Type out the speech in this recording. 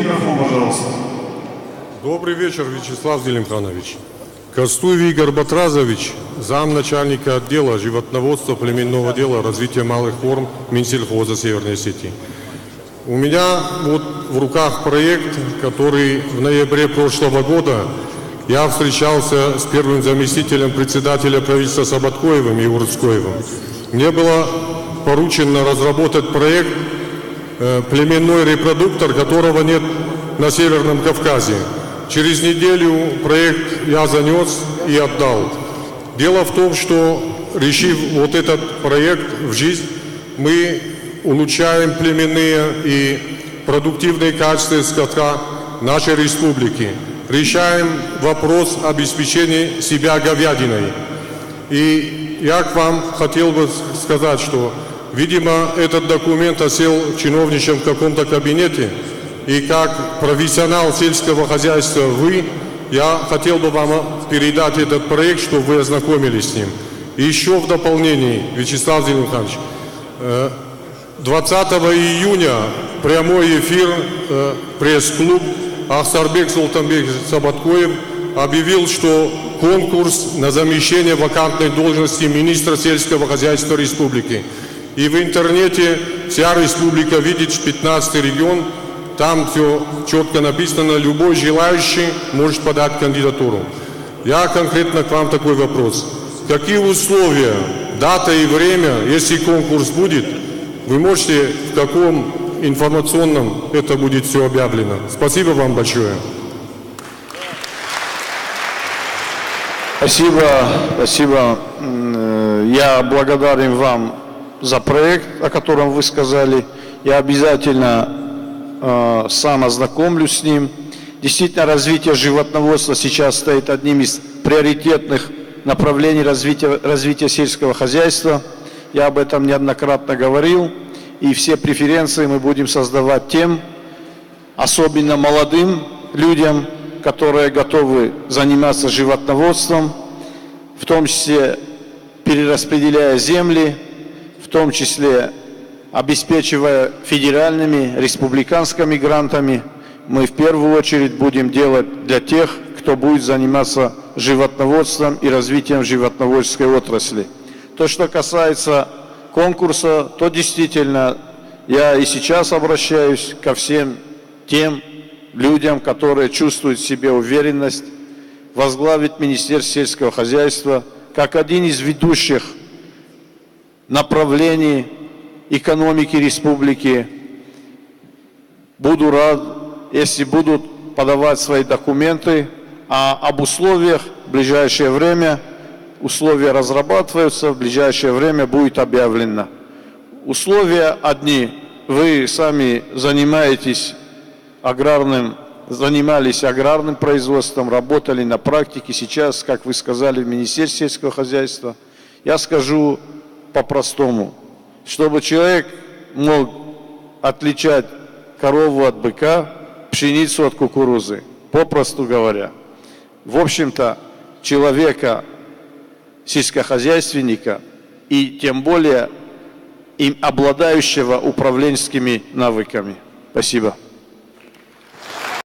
микрофон, пожалуйста. Добрый вечер, Вячеслав Зелимханович. Костуев Игорь Батразович, замначальника отдела животноводства, племенного дела, развития малых форм Минсельхоза Северной Осетии. У меня вот в руках проект, который в ноябре прошлого года я встречался с первым заместителем председателя правительства Сабаткоевым и Урцкоевым. Мне было поручено разработать проект племенной репродуктор, которого нет на Северном Кавказе. Через неделю проект я занес и отдал. Дело в том, что, решив вот этот проект в жизнь, мы улучшаем племенные и продуктивные качества скота нашей республики. Решаем вопрос обеспечения себя говядиной. И я к вам хотел бы сказать, что, видимо, этот документ осел в чиновничьем каком-то кабинете. И как профессионал сельского хозяйства я хотел бы вам передать этот проект, чтобы вы ознакомились с ним. И еще в дополнение, Вячеслав Зелимханович, 20 июня прямой эфир пресс-клуб Ахсарбек Султанбек Сабаткоев объявил, что конкурс на замещение вакантной должности министра сельского хозяйства республики. И в интернете вся республика видит, 15-й регион, там все четко написано, любой желающий может подать кандидатуру. Я конкретно к вам такой вопрос. Какие условия, дата и время, если конкурс будет, вы можете, в каком информационном это будет все объявлено? Спасибо вам большое. Спасибо. Я благодарен вам за проект, о котором вы сказали. Я обязательно сам ознакомлюсь с ним. Действительно, развитие животноводства сейчас стоит одним из приоритетных направлений развития сельского хозяйства. Я об этом неоднократно говорил. И все преференции мы будем создавать тем, особенно молодым людям, которые готовы заниматься животноводством, в том числе перераспределяя земли, в том числе обеспечивая федеральными, республиканскими грантами. Мы в первую очередь будем делать для тех, кто будет заниматься животноводством и развитием животноводческой отрасли. То, что касается конкурса, то действительно я и сейчас обращаюсь ко всем тем людям, которые чувствуют в себе уверенность возглавить Министерство сельского хозяйства как один из ведущих направлений экономики республики. Буду рад, если будут подавать свои документы, а об условиях в ближайшее время, условия разрабатываются, в ближайшее время будет объявлено. Условия одни. Вы сами занимались аграрным производством, работали на практике. Сейчас, как вы сказали, в Министерстве сельского хозяйства. Я скажу по-простому. Чтобы человек мог отличать корову от быка, пшеницу от кукурузы, попросту говоря. В общем-то, человека, сельскохозяйственника и тем более им обладающего управленческими навыками. Спасибо.